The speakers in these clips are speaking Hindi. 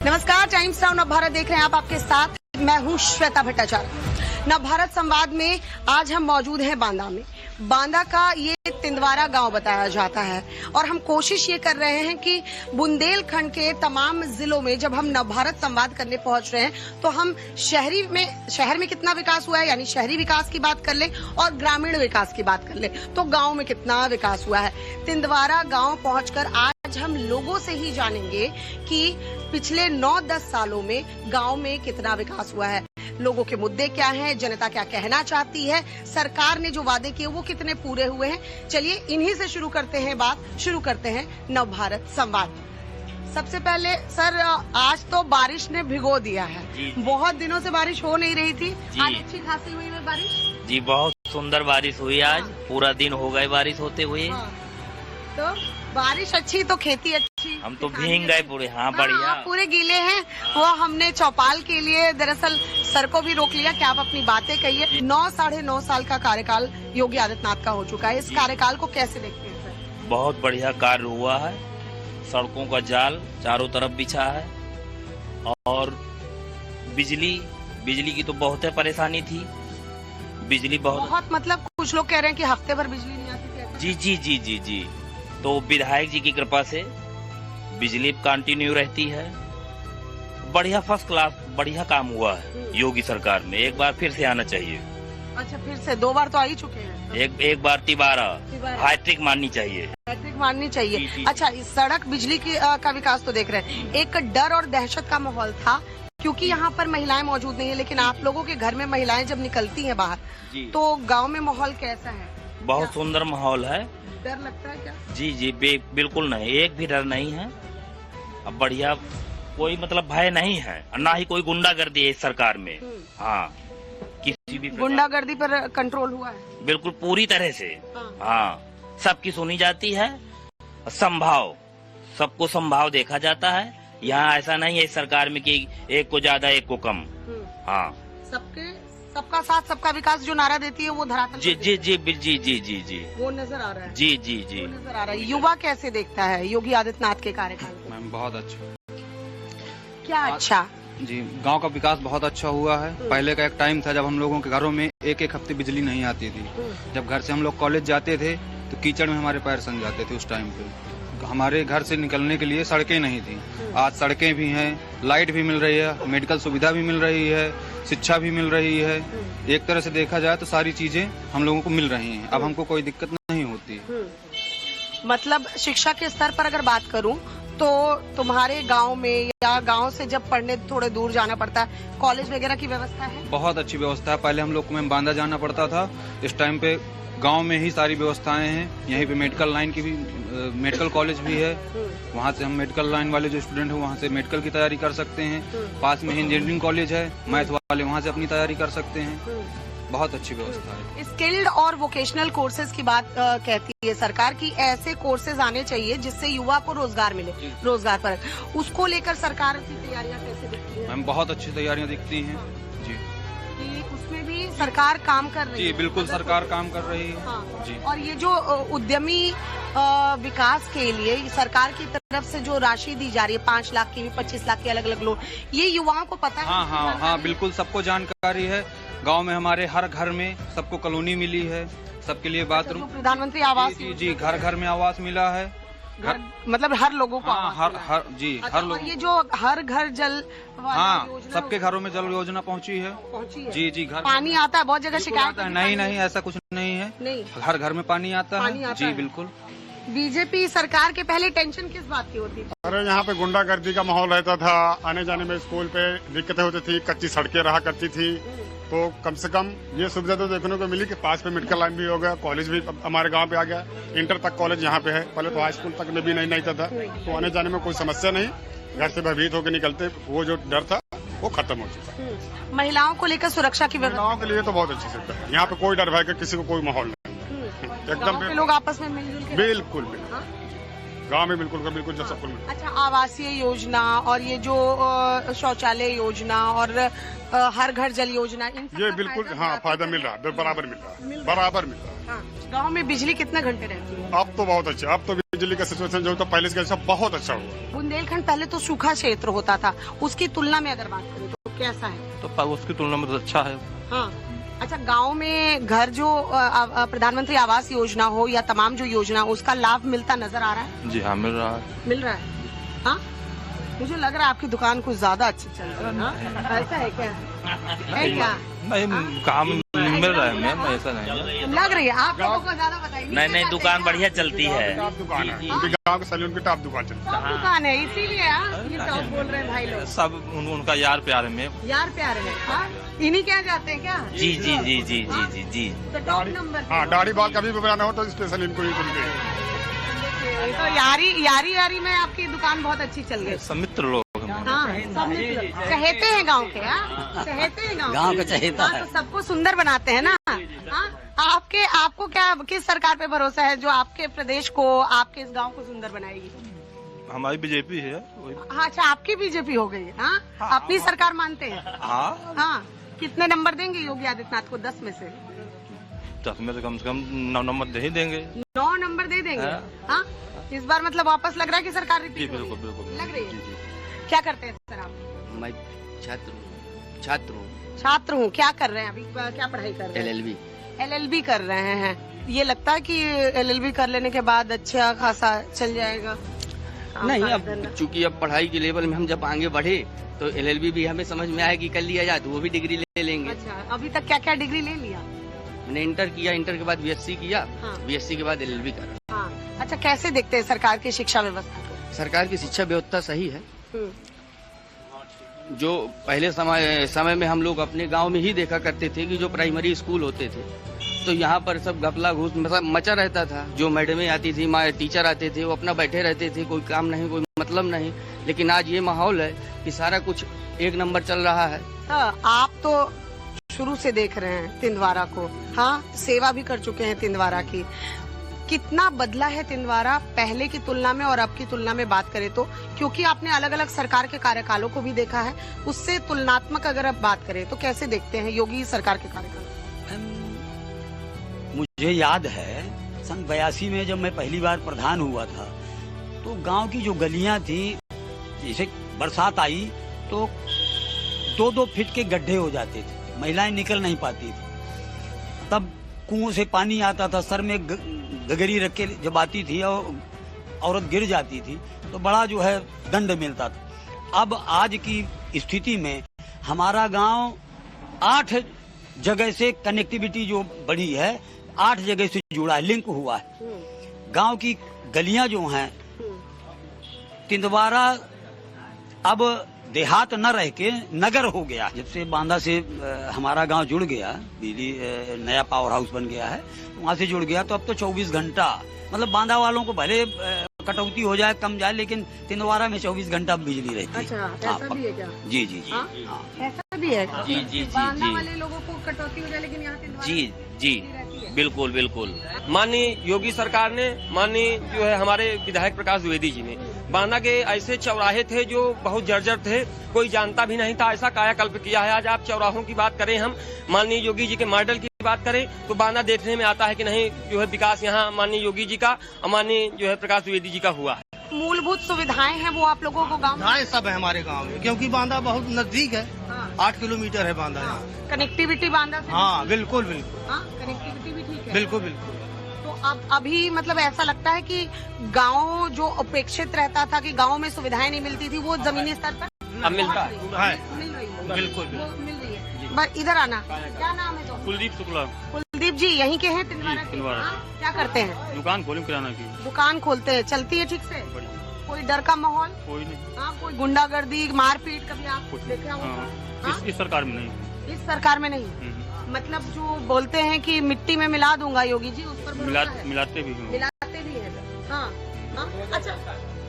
नमस्कार, टाइम्स नाउ नवभारत देख रहे हैं आप। आपके साथ मैं हूं श्वेता भट्टाचार्य। नवभारत संवाद में आज हम मौजूद हैं बांदा में। बांदा का ये तिंदवारा गांव बताया जाता है और हम कोशिश ये कर रहे हैं कि बुंदेलखंड के तमाम जिलों में जब हम नवभारत संवाद करने पहुंच रहे हैं तो हम शहर में कितना विकास हुआ है, यानी शहरी विकास की बात कर लें और ग्रामीण विकास की बात कर लें तो गांव में कितना विकास हुआ है। तिंदवारा गांव पहुंचकर आज हम लोगों से ही जानेंगे कि पिछले 9-10 सालों में गांव में कितना विकास हुआ है, लोगों के मुद्दे क्या हैं, जनता क्या कहना चाहती है, सरकार ने जो वादे किए वो कितने पूरे हुए हैं। चलिए इन्हीं से शुरू करते हैं नवभारत संवाद। सबसे पहले सर, आज तो बारिश ने भिगो दिया है। बहुत दिनों से बारिश हो नहीं रही थी, आज अच्छी खासी हुई है बारिश। जी बहुत सुंदर बारिश हुई आज। पूरा दिन हो गए बारिश होते हुए। तो बारिश अच्छी तो खेती अच्छी। हम तो भीग गए पूरे। हाँ बढ़िया, पूरे गीले हैं। वो हमने चौपाल के लिए दरअसल सर को भी रोक लिया कि आप अपनी बातें कहिए। 9-9.5 साल का कार्यकाल योगी आदित्यनाथ का हो चुका है। इस कार्यकाल को कैसे देखते हैं सर? बहुत बढ़िया कार्य हुआ है। सड़कों का जाल चारों तरफ बिछा है और बिजली की तो बहुत परेशानी थी। बिजली बहुत मतलब कुछ लोग कह रहे हैं कि हफ्ते भर बिजली नहीं आती थी। जी। तो विधायक जी की कृपा से बिजली कंटिन्यू रहती है। बढ़िया, फर्स्ट क्लास बढ़िया काम हुआ है योगी सरकार में। एक बार फिर से आना चाहिए। अच्छा, फिर से 2 बार तो आ ही चुके हैं। एक बार तिबारा हैट्रिक माननी चाहिए। जी। अच्छा, इस सड़क बिजली का विकास तो देख रहे हैं। एक डर और दहशत का माहौल था क्योंकि यहाँ पर महिलाएं मौजूद नहीं है, लेकिन आप लोगों के घर में महिलाएं जब निकलती हैं बाहर तो गाँव में माहौल कैसा है? बहुत सुंदर माहौल है। डर लगता है क्या? जी बिल्कुल नहीं, एक भी डर नहीं है। अब बढ़िया, कोई मतलब भय नहीं है, ना ही कोई गुंडागर्दी है इस सरकार में। हाँ, किसी भी गुंडागर्दी पर कंट्रोल हुआ है बिल्कुल पूरी तरह से। हाँ, सबकी सुनी जाती है। सबको संभाव देखा जाता है। यहाँ ऐसा नहीं है इस सरकार में कि एक को ज्यादा एक को कम। हाँ, सबका साथ सबका विकास जो नारा देती है वो धरातल जी वो नजर आ रहा है। जी वो नजर आ रहा है। युवा कैसे देखता है योगी आदित्यनाथ के कार्यकाल को? मैम बहुत अच्छा। क्या अच्छा? जी, गांव का विकास बहुत अच्छा हुआ है। पहले का एक टाइम था जब हम लोगों के घरों में एक हफ्ते बिजली नहीं आती थी। जब घर से हम लोग कॉलेज जाते थे तो कीचड़ में हमारे पैर सन जाते थे। उस टाइम पे हमारे घर से निकलने के लिए सड़कें नहीं थी। आज सड़कें भी हैं, लाइट भी मिल रही है, मेडिकल सुविधा भी मिल रही है, शिक्षा भी मिल रही है। एक तरह से देखा जाए तो सारी चीजें हम लोगों को मिल रही हैं। अब हमको कोई दिक्कत नहीं होती। मतलब शिक्षा के स्तर पर अगर बात करूं तो तुम्हारे गांव में या गांव से जब पढ़ने थोड़े दूर जाना पड़ता है, कॉलेज वगैरह की व्यवस्था है? बहुत अच्छी व्यवस्था है। पहले हम लोग को बांदा जाना पड़ता था। इस टाइम पे गांव में ही सारी व्यवस्थाएं हैं। यहीं पे मेडिकल लाइन की भी मेडिकल कॉलेज भी है। वहाँ से हम मेडिकल लाइन वाले जो स्टूडेंट हैं वहाँ से मेडिकल की तैयारी कर सकते हैं। पास में इंजीनियरिंग कॉलेज है, मैथ वाले वहाँ से अपनी तैयारी कर सकते हैं। बहुत अच्छी व्यवस्था है। स्किल्ड और वोकेशनल कोर्सेज की बात कहती है सरकार की ऐसे कोर्सेज आने चाहिए जिससे युवा को रोजगार मिले, रोजगार पर। उसको लेकर सरकार की तैयारियां कैसे दिखती है? मैम बहुत अच्छी तैयारियां दिखती हैं। जी, उसमें भी सरकार काम कर रही है। जी बिल्कुल, सरकार काम कर रही है। हाँ। जी, और ये जो उद्यमी विकास के लिए सरकार की तरफ से जो राशि दी जा रही है, 5 लाख की भी, 25 लाख की, अलग अलग लोन, ये युवाओं को पता है? हाँ बिल्कुल, सबको जानकारी है। गांव में हमारे हर घर में सबको कॉलोनी मिली है, सबके लिए बाथरूम। प्रधानमंत्री आवास? जी, घर में आवास मिला है। मतलब हर लोगों को? हर लोग। ये जो हर घर जल, सबके घरों में जल योजना पहुंची है। जी, घर पानी आता है, बहुत जगह शिकायत है। नहीं, ऐसा कुछ नहीं है। हर घर में पानी आता है। जी बिल्कुल। बीजेपी सरकार के पहले टेंशन किस बात की होती थी? अरे यहाँ पे गुंडागर्दी का माहौल रहता था। आने जाने में स्कूल पे दिक्कतें होती थी, कच्ची सड़कें रहा करती थी। तो कम से कम ये सुविधा तो देखने को मिली कि पास पे मेडिकल लाइन भी हो गया, कॉलेज भी हमारे गांव पे आ गया। इंटर तक कॉलेज यहाँ पे है। पहले तो हाई स्कूल तक में भी नहीं था। तो आने जाने में कोई समस्या नहीं। घर से भयभीत होकर निकलते, वो जो डर था वो खत्म हो चुका। महिलाओं को लेकर सुरक्षा की व्यवस्था? महिलाओं के लिए तो बहुत अच्छी सुविधा है। यहाँ पे कोई डर भय का किसी को कोई माहौल नहीं। एकदम लोग आपस में मिलजुल के बिल्कुल गांव में बिल्कुल जो सबको मिलता। अच्छा, आवासीय योजना और ये जो शौचालय योजना और हर घर जल योजना, ये बिल्कुल फायदा मिल रहा है। बराबर मिल रहा है। गाँव में बिजली कितने घंटे रहती है? अब तो बहुत अच्छे। अब तो बिजली का सिचुएशन जो था पहले से कैसा बहुत अच्छा हुआ। बुंदेलखंड पहले तो सूखा क्षेत्र होता था, उसकी तुलना में अगर बात करें तो कैसा है? तो उसकी तुलना में तो अच्छा है। हाँ। अच्छा, गांव में घर जो प्रधानमंत्री आवास योजना हो या तमाम जो योजना उसका लाभ मिलता नजर आ रहा है? जी हाँ, मिल रहा है। मिल रहा है। हाँ, मुझे लग रहा है आपकी दुकान कुछ ज्यादा अच्छी चल रही है। हाँ? ऐसा है क्या? है क्या? नहीं, काम मिल रहा है मैम, ऐसा नहीं लग रही है। आप लोगों को ज्यादा बताइए। नहीं, दुकान बढ़िया चलती है। टॉप दुकान है, गाँव के सैलून की टॉप दुकान चलती है। टॉप दुकान है, इसीलिए ये टॉप बोल रहे हैं भाई लोग। सब उनका यार प्यार है मैम। यार प्यार है। हाँ, इन्हीं क्या जाते हैं क्या? जी जी जी जी जी जी जी। तो टॉप नंबर। हाँ, दाढ़ी बाल कभी भी बनाना हो तो स्पेशल इनको ही चुनते हैं। तो यारी में आपकी दुकान बहुत अच्छी चल गई। सब मित्र लोग हैं। हाँ, सब मित्र चहेते हैं गांव के। हाँ, चहेते हैं गांव का चहेता है। तो सबको सुंदर बनाते हैं ना। हाँ, आपको क्या किस सरकार पे भरोसा है जो आपके प्रदेश को, आपके इस गांव को सुंदर बनाएगी? हमारी बीजेपी है। हाँ, अच्छा, आपकी बीजेपी हो गई है। हाँ, अपनी सरकार मानते हैं। हाँ, हाँ, कितने नंबर देंगे योगी आदित्यनाथ को 10 में से? 10 में से कम 9 नंबर दे ही देंगे। 9 नंबर दे देंगे। हाँ। हाँ, इस बार मतलब वापस लग रहा है कि सरकार जी रिपीट बिल्कुल बिल्कुल लग रही है। जी जी। क्या करते हैं सर आप? मैं छात्र हूँ। छात्र हूँ। क्या कर रहे हैं अभी? क्या पढ़ाई कर रहे हैं? LLB। LLB कर रहे हैं। ये लगता है कि LLB कर लेने के बाद अच्छा खासा चल जाएगा? नहीं, अब चूंकि अब पढ़ाई के लेवल में हम जब आगे बढ़े तो LLB भी हमें समझ में आया कि कर लिया जाए तो वो भी डिग्री ले लेंगे। अच्छा, अभी तक क्या क्या डिग्री ले लिया? मैंने इंटर किया, इंटर के बाद BSc किया। हाँ। BSc के बाद LLB करा। हाँ। अच्छा, कैसे देखते हैं सरकार की शिक्षा व्यवस्था को? सरकार की शिक्षा व्यवस्था सही है। हम्म। जो पहले समय में हम लोग अपने गांव में ही देखा करते थे कि जो प्राइमरी स्कूल होते थे तो यहाँ पर सब घपला घूस मचा रहता था। जो मैडमें आती थी, टीचर आते थे, वो अपना बैठे रहते थे, कोई काम नहीं, कोई मतलब नहीं। लेकिन आज ये माहौल है कि सारा कुछ एक नंबर चल रहा है। हाँ, आप तो शुरू से देख रहे हैं तिंदवारा को। हाँ, सेवा भी कर चुके हैं तिंदवारा की। कितना बदला है तिंदवारा पहले की तुलना में और अब की तुलना में बात करें तो? क्योंकि आपने अलग अलग सरकार के कार्यकालों को भी देखा है, उससे तुलनात्मक अगर आप बात करें तो कैसे देखते हैं योगी सरकार के कार्यकाल? मुझे याद है सन 82 में जब मैं पहली बार प्रधान हुआ था तो गांव की जो गलियां थी, जैसे बरसात आई तो 2-2 फीट के गड्ढे हो जाते थे, महिलाएं निकल नहीं पाती थी। तब कुओं से पानी आता था, सर में गगरी रख के जब आती थी और औरत गिर जाती थी तो बड़ा जो है दंड मिलता था। अब आज की स्थिति में हमारा गांव 8 जगह से कनेक्टिविटी जो बढ़ी है, 8 जगह से जुड़ा है, लिंक हुआ है। गांव की गलियां जो हैं, तिंदवारा अब देहात न रह के नगर हो गया। जब से बांदा से हमारा गांव जुड़ गया, बिजली नया पावर हाउस बन गया है, वहाँ से जुड़ गया तो अब तो 24 घंटा, मतलब बांदा वालों को भले कटौती हो जाए, कम जाए, लेकिन तिंदवारा में 24 घंटा बिजली रहती है। अच्छा, ऐसा भी है क्या? जी जी जी। हाँ? हाँ। ऐसा भी है? जी जी जी बांदा जी वाले लोगों को कटौती हो जाए लेकिन यहाँ तिंदवारा जी जी रहती है। बिल्कुल बिल्कुल। माननीय योगी सरकार ने, माननीय जो है हमारे विधायक प्रकाश द्विवेदी जी ने, बांदा के ऐसे चौराहे थे जो बहुत जर्जर थे, कोई जानता भी नहीं था, ऐसा कायाकल्प किया है। आज आप चौराहों की बात करें, हम माननीय योगी जी के मॉडल की बात करें तो बांदा देखने में आता है कि नहीं, जो है विकास यहाँ माननीय योगी जी का और माननीय जो है प्रकाश द्विवेदी जी का हुआ है। मूलभूत सुविधाएं हैं वो आप लोगों को गाँव में? सुविधाएं सब है हमारे गांव में, क्योंकि बांदा बहुत नजदीक है। हाँ। 8 किलोमीटर है बांदा यहाँ। कनेक्टिविटी बांदा से? हाँ, बिल्कुल बिल्कुल। हाँ, कनेक्टिविटी भी ठीक है। बिल्कुल बिल्कुल। तो अब अभी मतलब ऐसा लगता है कि गांव जो अपेक्षित रहता था कि गांव में सुविधाएं नहीं मिलती थी, वो जमीनी स्तर पर अब मिलता है। मिल रही है। बिल्कुल वो मिल रही है। बस इधर आना। क्या नाम है तो? कुलदीप शुक्ला, कुलदीप जी यहीं के हैं तिंदवारा के? तिंदवारा। हाँ, क्या करते हैं? दुकान खोली किराना की। दुकान खोलते हैं, चलती है ठीक से? कोई डर का माहौल? कोई नहीं। हाँ, कोई गुंडागर्दी मारपीट कभी आप देखा हो? हाँ? इस सरकार में नहीं। इस सरकार में नहीं। मतलब जो बोलते हैं कि मिट्टी में मिला दूंगा योगी जी, उस पर भरोसा है? मिलाते भी हैं। मिलाते भी हैं। हाँ, हाँ, अच्छा,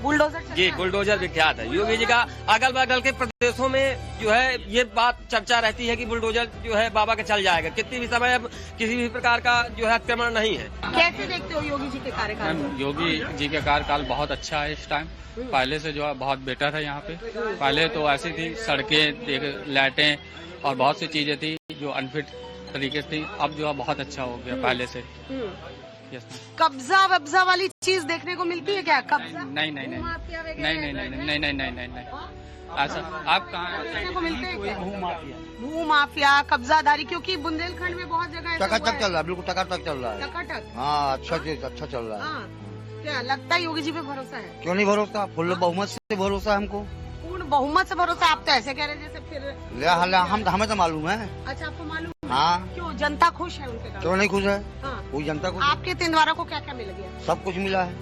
बुलडोजर चलता जी, है? बुलडोजर विख्यात है योगी जी का। अगल बगल के प्रदेशों में जो है ये बात चर्चा रहती है कि बुलडोजर जो है बाबा का चल जाएगा, कितनी भी समय अब किसी भी प्रकार का जो है आक्रमण नहीं है। कैसे देखते हो योगी जी के कार्यकाल को? योगी जी का कार्यकाल बहुत अच्छा है इस टाइम, पहले से जो है बहुत बेटर है। यहाँ पे पहले तो ऐसी थी सड़कें, लाइटें और बहुत सी चीजें थी जो अनफिट तरीके से थी, अब जो है बहुत अच्छा हो गया पहले से। Yes ma'am. कब्जा वब्जा वाली चीज देखने को मिलती है क्या? कब्जा नहीं नहीं नहीं माफिया वगैरह नहीं नहीं नहीं नहीं नहीं नहीं नहीं नहीं ऐसा आप कहाँ देखने को मिलते हैं क्या? माफिया भू माफिया, कब्जादारी, क्योंकि बुंदेलखंड में बहुत जगह ऐसा हुआ है। चल रहा है, बिल्कुल टकाटक चल रहा है। टकाटक। हाँ, अच्छा चल रहा है। हाँ, क्या लगता है योगी जी पे भरोसा है? क्यों नहीं भरोसा? फुल बहुमत से भरोसा है हमको। पूर्ण बहुमत से भरोसा? आप तो ऐसे कह रहे हैं जैसे फिर। हमें तो मालूम है। अच्छा, आपको मालूम है? हाँ। क्यों, जनता खुश है उनके काम? क्यों नहीं खुश है? हाँ। कोई जनता को आपके तिंदवारा को क्या क्या मिल गया? सब कुछ मिला है।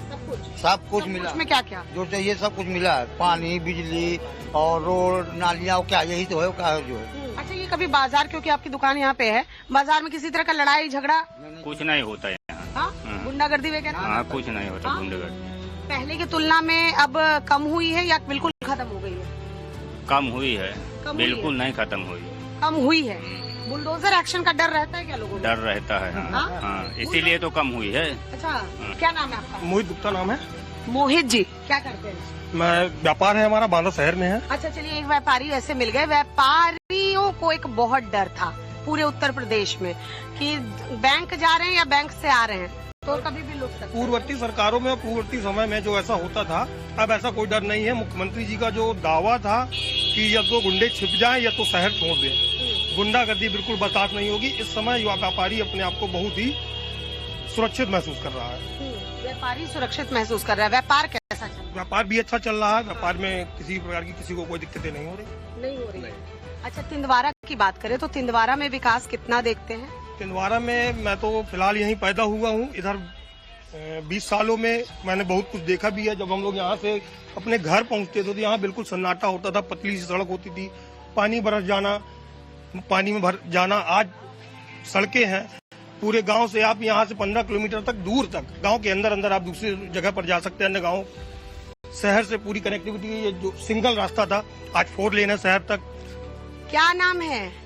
सब कुछ मिला। में क्या क्या? जो चाहिए सब कुछ मिला है। पानी, बिजली और रोड, नालियाँ, क्या यही तो है, क्या है जो है। अच्छा, ये कभी बाजार, क्योंकि आपकी दुकान यहाँ पे है, बाजार में किसी तरह का लड़ाई झगड़ा? कुछ नहीं होता है यहाँ। हाँ, गुंडागर्दी वगैरह? हाँ, कुछ नहीं होता हाँ? गुंडागर्दी। पहले की तुलना में अब कम हुई है या बिल्कुल खत्म हो गई है? कम हुई है, कम हुई बिल्कुल है। नहीं खत्म हुई। कम हुई है। बुलडोजर एक्शन का डर रहता है क्या लोगों को? डर रहता है। हाँ, हाँ? हाँ, इसीलिए तो कम हुई है। अच्छा, क्या नाम है आपका? मोहित गुप्ता नाम है। मोहित जी, क्या करते हैं? मैं व्यापार है हमारा, बांदा शहर में है। अच्छा, चलिए, एक व्यापारी ऐसे मिल गए। व्यापारियों को एक बहुत डर था पूरे उत्तर प्रदेश में कि बैंक जा रहे हैं या बैंक से आ रहे हैं तो कभी भी लुट सकते हैं। पूर्ववर्ती सरकारों में, पूर्ववर्ती समय में जो ऐसा होता था, अब ऐसा कोई डर नहीं है। मुख्यमंत्री जी का जो दावा था कि या तो गुंडे छिप जाएं या तो शहर छोड़ दें, गुंडागर्दी बिल्कुल बर्दाश्त नहीं होगी। इस समय युवा व्यापारी अपने आप को बहुत ही सुरक्षित महसूस कर रहा है। व्यापारी सुरक्षित महसूस कर रहा है। व्यापार कैसा चल रहा है? व्यापार भी अच्छा चल रहा है। व्यापार में किसी प्रकार की किसी को कोई दिक्कतें नहीं हो रही। नहीं हो रही है। अच्छा, तिंदवारा की बात करें तो तिंदवारा में विकास कितना देखते हैं? छिंदवाड़ा में मैं तो फिलहाल यहीं पैदा हुआ हूँ। इधर 20 सालों में मैंने बहुत कुछ देखा भी है। जब हम लोग यहाँ से अपने घर पहुँचते थे तो यहाँ बिल्कुल सन्नाटा होता था, पतली सी सड़क होती थी, पानी बरस जाना, पानी में भर जाना। आज सड़कें हैं, पूरे गांव से आप यहाँ से 15 किलोमीटर तक दूर तक, गांव के अंदर अंदर आप दूसरी जगह पर जा सकते हैं। अन्य गाँव शहर से पूरी कनेक्टिविटी, ये जो सिंगल रास्ता था आज 4 लेन है शहर तक। क्या नाम है?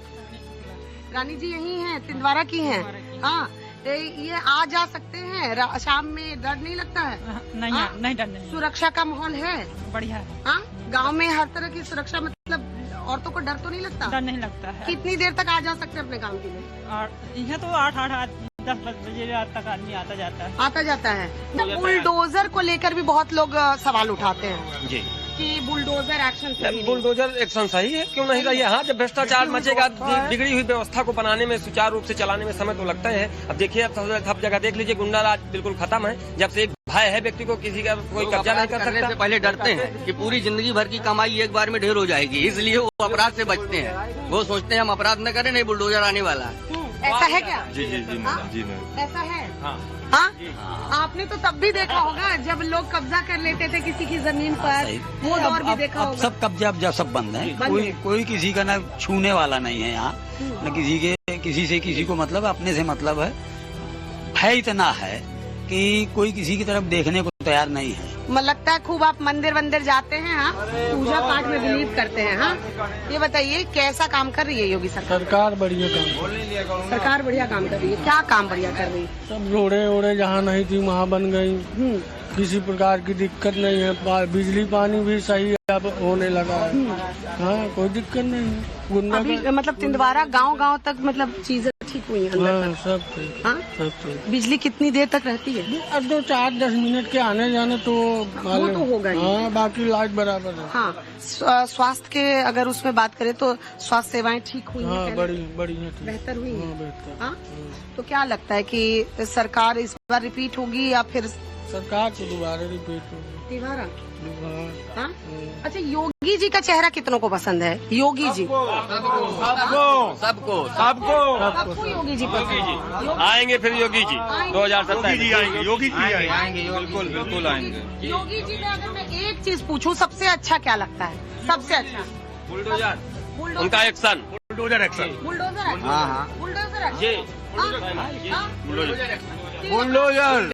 रानी जी यही हैं, तिंदवारा की हैं। हाँ, ये आ जा सकते हैं शाम में, डर नहीं लगता है? नहीं, हाँ? नहीं डर नहीं। सुरक्षा का माहौल है? बढ़िया है। हाँ, गांव में हर तरह की सुरक्षा, मतलब औरतों को डर तो नहीं लगता? डर नहीं लगता है। कितनी देर तक आ जा सकते हैं अपने काम के लिए? और यह तो 8-10 बजे रात तक आदमी आता जाता है। आता जाता है। बुलडोजर को लेकर भी बहुत लोग सवाल उठाते हैं जी कि बुलडोजर एक्शन सही नहीं। बुलडोजर एक्शन सही है, क्यों नहीं सही है? हाँ, जब भ्रष्टाचार मचेगा, बिगड़ी हुई व्यवस्था को बनाने में, सुचारू रूप से चलाने में समय तो लगता है। अब देखिए, अब सब जगह देख लीजिए, गुंडा राज बिल्कुल खत्म है। जब से एक भय है व्यक्ति को, किसी का कोई कब्जा नहीं कर सकता। से पहले डरते हैं कि पूरी जिंदगी भर की कमाई एक बार में ढेर हो जाएगी, इसलिए वो अपराध से बचते हैं। वो सोचते हैं हम अपराध न करें, नहीं बुलडोजर आने वाला है। ऐसा है क्या? जी जी जी मैम, जी मैम। ऐसा है? हाँ, आपने तो तब भी देखा होगा जब लोग कब्जा कर लेते थे किसी की जमीन पर, वो दौर भी देखा अब होगा। सब कब्जा सब बंद है। कोई किसी का ना छूने वाला नहीं है यहाँ, न किसी से किसी को मतलब, अपने से मतलब है। भय इतना है कि कोई किसी की तरफ देखने को तैयार नहीं है। लगता है खूब आप मंदिर वंदिर जाते हैं, हाँ, पूजा पाठ में बिलीव करते हैं। हाँ, ये बताइए कैसा काम कर रही है योगी सरकार? सरकार बढ़िया काम, सरकार बढ़िया काम कर रही है। क्या काम बढ़िया कर रही है? सब रोडे ओडे जहाँ नहीं थी वहाँ बन गई। किसी प्रकार की दिक्कत नहीं है। बिजली पानी भी सही अब होने लगा है। हाँ, कोई दिक्कत नहीं है। अभी मतलब तिंदवारा गांव तक मतलब चीजें ठीक हुई हैं अंदर हाँ, तक? सब ठीक। हाँ? सब ठीक। बिजली कितनी देर तक रहती है? अब 4-10 मिनट के आने जाने तो वो तो होगा ही। हाँ, बाकी लाइट बराबर है। हाँ, स्वास्थ्य के अगर उसमें बात करें तो स्वास्थ्य सेवाएं ठीक हुई हैं? हाँ, पहले? बढ़िया बेहतर हुई हैं? बेहतर। हाँ? तो क्या लगता है कि सरकार इस बार रिपीट होगी या फिर सरकार को दोबारा रिपीट होगी? तिवारा? हाँ? अच्छा, योगी जी का चेहरा कितनों को पसंद है? योगी जी सबको योगी जी पसंद है। आएंगे फिर योगी जी 2027 आएंगे, योगी जी आएंगे, बिल्कुल बिल्कुल आएंगे। योगी जी में अगर मैं एक चीज पूछूं, सबसे अच्छा क्या लगता है? सबसे अच्छा बुलडोजर, उनका एक्शन, बुलडोजर एक्शन। बुलडोजर है? हाँ। बुलडोजर है? जी बुलडोजर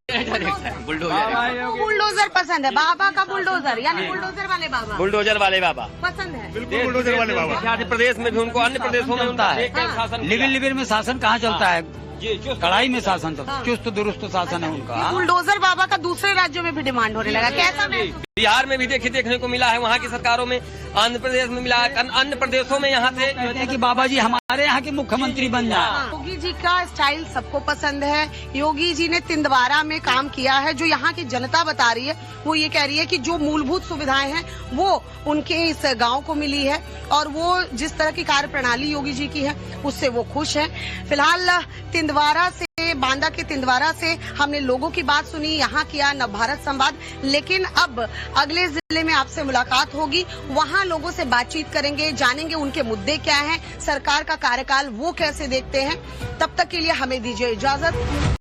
पसंद है। बाबा का बुलडोजर, यानी बुलडोजर वाले बाबा बुलडोजर वाले बाबा पसंद है। बिल्कुल बुलडोजर वाले बाबा। मध्य प्रदेश में भी उनको, अन्य प्रदेशों में उनका शासन, लिविल लिविल में शासन कहाँ चलता है? जी, कड़ाई में शासन चलता है, चुस्त दुरुस्त शासन है उनका। बुलडोजर बाबा का दूसरे राज्यों में भी डिमांड होने लगा। कैसा महसूस? बिहार में भी देखने को मिला है, वहाँ की सरकारों में, आंध्र प्रदेश में मिला, अन्य प्रदेशों में यहाँ से कहते हैं कि बाबा जी हमारे यहाँ के मुख्यमंत्री बन जाए। योगी जी का स्टाइल सबको पसंद है। योगी जी ने तिंदवारा में काम किया है। जो यहाँ की जनता बता रही है वो ये कह रही है कि जो मूलभूत सुविधाएं हैं वो उनके इस गांव को मिली है और वो जिस तरह की कार्य प्रणाली योगी जी की है उससे वो खुश है। फिलहाल तिंदवारा से, बांदा के तिंदवारा से हमने लोगों की बात सुनी, यहाँ किया नवभारत संवाद, लेकिन अब अगले जिले में आपसे मुलाकात होगी, वहाँ लोगों से बातचीत करेंगे, जानेंगे उनके मुद्दे क्या हैं, सरकार का कार्यकाल वो कैसे देखते हैं। तब तक के लिए हमें दीजिए इजाजत।